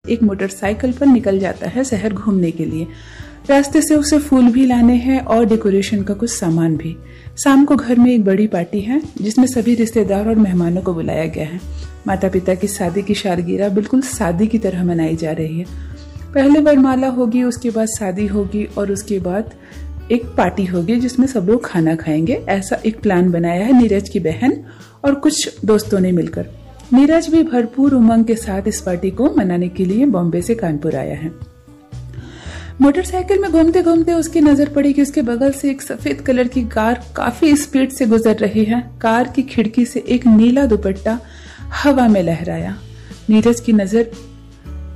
एक मोटरसाइकिल पर निकल जाता है शहर घूमने के लिए। रास्ते से उसे फूल भी लाने हैं और डेकोरेशन का कुछ सामान भी। शाम को घर में एक बड़ी पार्टी है जिसमें सभी रिश्तेदार और मेहमानों को बुलाया गया है। माता पिता की शादी की सालगिरह बिल्कुल शादी की तरह मनाई जा रही है। पहले वरमाला होगी, उसके बाद शादी होगी और उसके बाद एक पार्टी होगी जिसमें सब लोग खाना खाएंगे। ऐसा एक प्लान बनाया है नीरज की बहन और कुछ दोस्तों ने मिलकर। नीरज भी भरपूर उमंग के साथ इस पार्टी को मनाने के लिए बॉम्बे से कानपुर आया है। मोटरसाइकिल में घूमते घूमते उसकी नजर पड़ी कि उसके बगल से एक सफेद कलर की कार काफी स्पीड से गुजर रही है। कार की खिड़की से एक नीला दुपट्टा हवा में लहराया। नीरज की नजर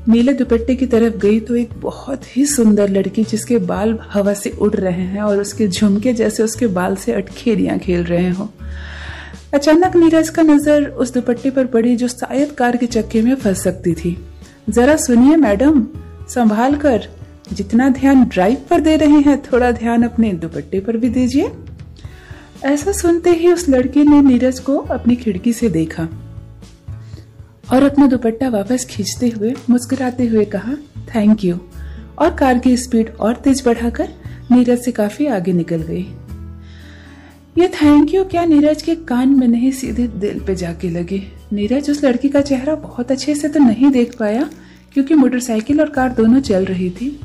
नीले दुपट्टे की तरफ गई तो एक बहुत ही सुंदर लड़की जिसके बाल हवा से उड़ रहे हैं और उसके झुमके जैसे उसके बाल से अटखेलियां खेल रहे हो। अचानक नीरज का नजर उस दुपट्टे पर पड़ी जो शायद कार के चक्के में फंस सकती थी। जरा सुनिए मैडम, संभाल कर, जितना ध्यान ड्राइव पर दे रही हैं थोड़ा ध्यान अपने दुपट्टे पर भी दीजिए। ऐसा सुनते ही उस लड़की ने नीरज को अपनी खिड़की से देखा और अपना दुपट्टा वापस खींचते हुए मुस्कुराते हुए कहा थैंक यू, और कार की स्पीड और तेज बढ़ाकर नीरज से काफी आगे निकल गई। ये थैंक यू क्या नीरज के कान में नहीं सीधे दिल पे जाके लगी। नीरज उस लड़की का चेहरा बहुत अच्छे से तो नहीं देख पाया क्योंकि मोटरसाइकिल और कार दोनों चल रही थी,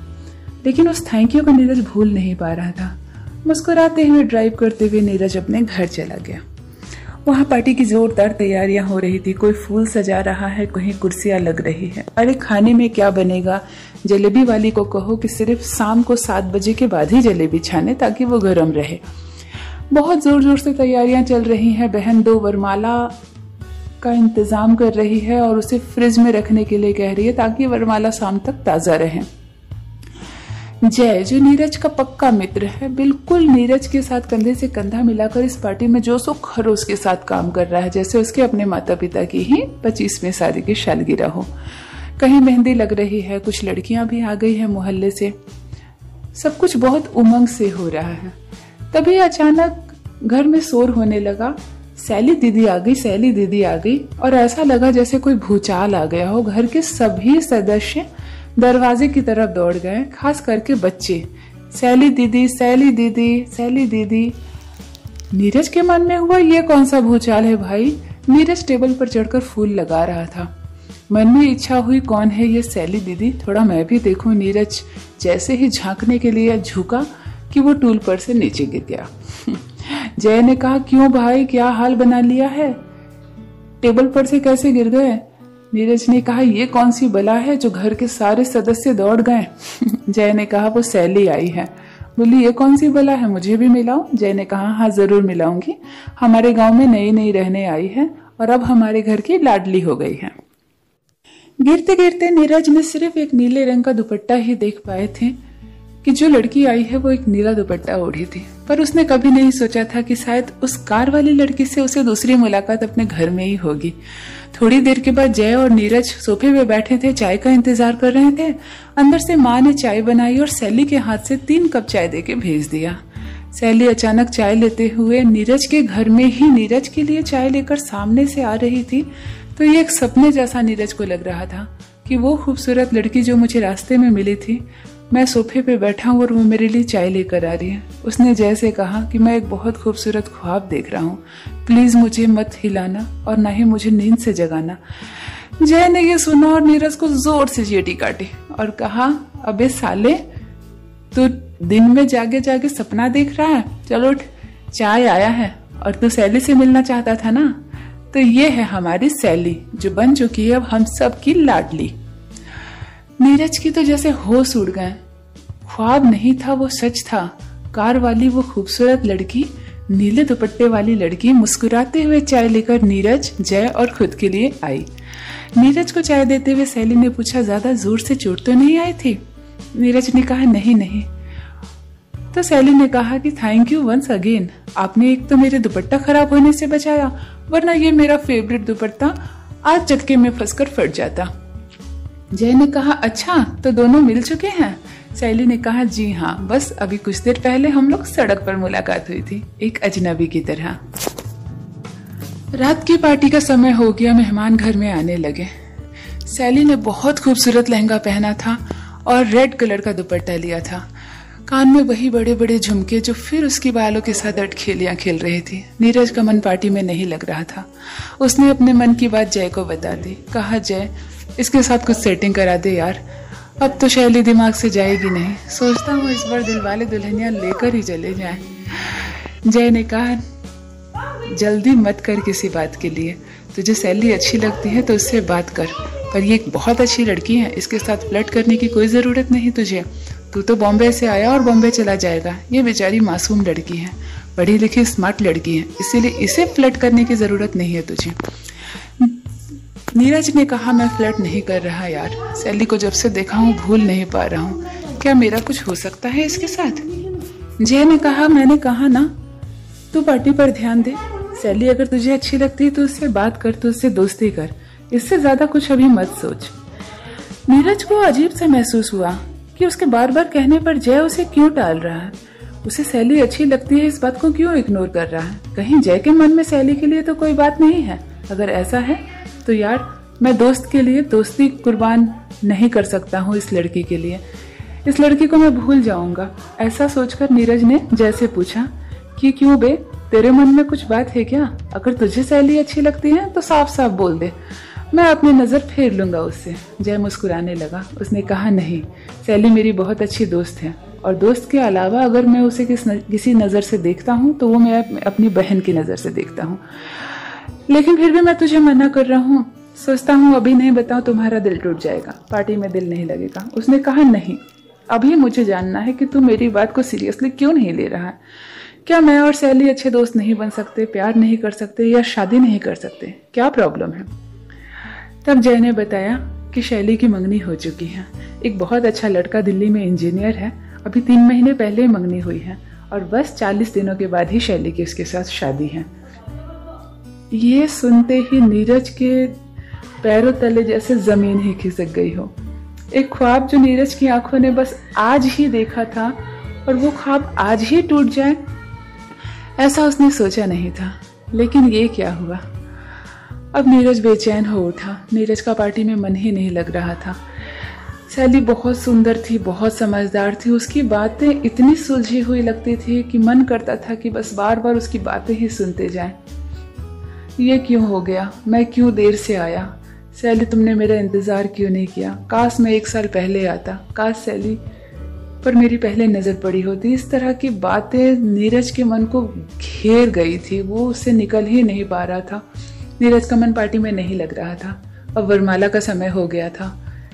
लेकिन उस थैंक यू को नीरज भूल नहीं पा रहा था। मुस्कुराते हुए ड्राइव करते हुए नीरज अपने घर चला गया। वहाँ पार्टी की जोरदार तैयारियां हो रही थी। कोई फूल सजा रहा है, कहीं कुर्सियां लग रही है। अरे खाने में क्या बनेगा? जलेबी वाली को कहो कि सिर्फ शाम को 7 बजे के बाद ही जलेबी छाने ताकि वो गर्म रहे। बहुत जोर जोर से तैयारियां चल रही हैं। बहन 2 वरमाला का इंतजाम कर रही है और उसे फ्रिज में रखने के लिए कह रही है ताकि वरमाला शाम तक ताजा रहे। जय, जो नीरज का पक्का मित्र है, बिल्कुल नीरज के साथ कंधे से कंधा मिलाकर इस पार्टी में जोशो खरोश के साथ काम कर रहा है, जैसे उसके अपने माता पिता की ही 25वीं शादी की सालगिरह हो। कहीं मेहंदी लग रही है, कुछ लड़कियां भी आ गई है मोहल्ले से। सब कुछ बहुत उमंग से हो रहा है। तभी अचानक घर में शोर होने लगा। सैली दीदी आ गई, सैली दीदी आ गई, और ऐसा लगा जैसे कोई भूचाल आ गया हो। घर के सभी सदस्य दरवाजे की तरफ दौड़ गए, खास करके बच्चे। सैली दीदी, सैली दीदी, सैली दीदी। नीरज के मन में हुआ ये कौन सा भूचाल है भाई। नीरज टेबल पर चढ़कर फूल लगा रहा था। मन में इच्छा हुई कौन है ये सैली दीदी, थोड़ा मैं भी देखूं। नीरज जैसे ही झांकने के लिए झुका कि वो टूल पर से नीचे गिर गया। जय ने कहा क्यों भाई, क्या हाल बना लिया है, टेबल पर से कैसे गिर गए? नीरज ने कहा ये कौन सी बला है जो घर के सारे सदस्य दौड़ गए। जय ने कहा वो सैली आई है। बोली ये कौन सी बला है, मुझे भी मिलाओ। जय ने कहा हाँ जरूर मिलाऊंगी, हमारे गांव में नई नई रहने आई है और अब हमारे घर की लाडली हो गई है। गिरते गिरते नीरज ने सिर्फ एक नीले रंग का दुपट्टा ही देख पाए थे कि जो लड़की आई है वो एक नीला दुपट्टा ओढ़ी थी। पर उसने कभी नहीं सोचा था कि शायद उस कार वाली लड़की से उसे दूसरी मुलाकात अपने घर में ही होगी। थोड़ी देर के बाद जय और नीरज सोफे पे बैठे थे, चाय का इंतजार कर रहे थे। अंदर से माँ ने चाय बनाई और सैली के हाथ से 3 कप चाय देके भेज दिया। सैली अचानक चाय लेते हुए नीरज के घर में ही नीरज के लिए चाय लेकर सामने से आ रही थी, तो ये एक सपने जैसा नीरज को लग रहा था कि वो खूबसूरत लड़की जो मुझे रास्ते में मिली थी, मैं सोफे पे बैठा हूँ और वो मेरे लिए चाय लेकर आ रही है। उसने जय से कहा कि मैं एक बहुत खूबसूरत ख्वाब देख रहा हूँ, प्लीज मुझे मत हिलाना और ना ही मुझे नींद से जगाना। जय ने ये सुना और नीरज को जोर से चींटी काटी और कहा अबे साले, तू दिन में जागे जागे सपना देख रहा है, चलो उठ, चाय आया है। और तू सैली से मिलना चाहता था ना, तो ये है हमारी सैली जो बन चुकी है अब हम सब की लाडली। नीरज की तो जैसे होश उड़ गए। ख्वाब नहीं था, वो सच था। कार वाली वो खूबसूरत लड़की, नीले दुपट्टे वाली लड़की मुस्कुराते हुए चाय लेकर नीरज, जय और खुद के लिए आई। नीरज को चाय देते हुए सैली ने पूछा ज्यादा जोर से चोट तो नहीं आई थी? नीरज ने कहा नहीं नहीं। तो सैली ने कहा कि थैंक यू वंस अगेन, आपने एक तो मेरे दुपट्टा खराब होने से बचाया, वरना ये मेरा फेवरेट दुपट्टा आज चक्के में फंसकर फट जाता। जय ने कहा अच्छा, तो दोनों मिल चुके हैं? सैली ने कहा जी हाँ, बस अभी कुछ देर पहले हम लोग सड़क पर मुलाकात हुई थी, एक अजनबी की तरह। रात की पार्टी का समय हो गया, मेहमान घर में आने लगे। सैली ने बहुत खूबसूरत लहंगा पहना था और रेड कलर का दुपट्टा लिया था। कान में वही बड़े बड़े झुमके जो फिर उसकी बालों के साथ अटखेलियां खेल रही थी। नीरज का मन पार्टी में नहीं लग रहा था। उसने अपने मन की बात जय को बता दी। कहा, जय, इसके साथ कुछ सेटिंग करा दे यार, अब तो शैली दिमाग से जाएगी नहीं। सोचता हूँ इस बार दिलवाले दुल्हनिया लेकर ही चले जाएं। जय ने कहा, जल्दी मत कर किसी बात के लिए, तुझे सैली अच्छी लगती है तो उससे बात कर, पर ये एक बहुत अच्छी लड़की है, इसके साथ फ्लर्ट करने की कोई ज़रूरत नहीं तुझे। तू तो बॉम्बे से आया और बॉम्बे चला जाएगा। ये बेचारी मासूम लड़की है, पढ़ी लिखी स्मार्ट लड़की है, इसीलिए इसे फ्लर्ट करने की ज़रूरत नहीं है तुझे। नीरज ने कहा, मैं फ्लर्ट नहीं कर रहा यार, सैली को जब से देखा हूँ भूल नहीं पा रहा हूँ, क्या मेरा कुछ हो सकता है इसके साथ? जय ने कहा, मैंने कहा ना, तू पार्टी पर ध्यान दे। सैली अगर तुझे अच्छी लगती है तो उससे बात कर, तो उससे दोस्ती कर, इससे ज्यादा कुछ अभी मत सोच। नीरज को अजीब सा महसूस हुआ कि उसके बार बार कहने पर जय उसे क्यों टाल रहा है। उसे सैली अच्छी लगती है इस बात को क्यों इग्नोर कर रहा है? कहीं जय के मन में सैली के लिए तो कोई बात नहीं है? अगर ऐसा है तो यार, मैं दोस्त के लिए दोस्ती कुर्बान नहीं कर सकता हूँ इस लड़की के लिए। इस लड़की को मैं भूल जाऊंगा। ऐसा सोचकर नीरज ने जय से पूछा कि क्यों बे, तेरे मन में कुछ बात है क्या? अगर तुझे सैली अच्छी लगती है तो साफ साफ बोल दे, मैं अपनी नज़र फेर लूंगा उससे। जय मुस्कुराने लगा। उसने कहा, नहीं, सैली मेरी बहुत अच्छी दोस्त है, और दोस्त के अलावा अगर मैं उसे किसी नज़र से देखता हूँ तो वो मैं अपनी बहन की नज़र से देखता हूँ। लेकिन फिर भी मैं तुझे मना कर रहा हूँ। सोचता हूँ अभी नहीं बताऊँ तुम्हारा दिल टूट जाएगा, पार्टी में दिल नहीं लगेगा। उसने कहा, नहीं, अभी मुझे जानना है कि तू मेरी बात को सीरियसली क्यों नहीं ले रहा है। क्या मैं और सैली अच्छे दोस्त नहीं बन सकते, प्यार नहीं कर सकते या शादी नहीं कर सकते? क्या प्रॉब्लम है? तब जय ने बताया कि शैली की मंगनी हो चुकी है। एक बहुत अच्छा लड़का दिल्ली में इंजीनियर है, अभी 3 महीने पहले मंगनी हुई है और बस 40 दिनों के बाद ही शैली की उसके साथ शादी है। ये सुनते ही नीरज के पैरों तले जैसे जमीन ही खिसक गई हो। एक ख्वाब जो नीरज की आंखों ने बस आज ही देखा था और वो ख्वाब आज ही टूट जाए, ऐसा उसने सोचा नहीं था। लेकिन ये क्या हुआ? अब नीरज बेचैन हो उठा। नीरज का पार्टी में मन ही नहीं लग रहा था। सैली बहुत सुंदर थी, बहुत समझदार थी, उसकी बातें इतनी सुलझी हुई लगती थी कि मन करता था कि बस बार बार उसकी बातें ही सुनते जाएं। ये क्यों हो गया? मैं क्यों देर से आया? सैली, तुमने मेरा इंतजार क्यों नहीं किया? काश मैं 1 साल पहले आता। काश सैली पर मेरी पहले नजर पड़ी होती। इस तरह की बातें नीरज के मन को घेर गई थी, वो उससे निकल ही नहीं पा रहा था। नीरज का मन पार्टी में नहीं लग रहा था। अब वरमाला का समय हो गया था।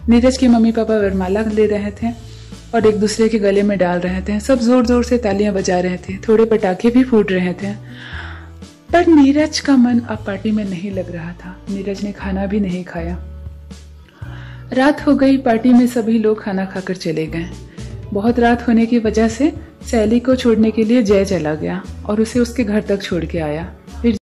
नीरज के मम्मी पापा वरमाला ले रहे थे और एक दूसरे के गले में डाल रहे थे। सब जोर जोर से तालियां बजा रहे थे, थोड़े पटाखे भी फूट रहे थे, पर नीरज का मन अब पार्टी में नहीं लग रहा था। नीरज ने खाना भी नहीं खाया। रात हो गई। पार्टी में सभी लोग खाना खाकर चले गए। बहुत रात होने की वजह से सैली को छोड़ने के लिए जय चला गया और उसे उसके घर तक छोड़ के आया।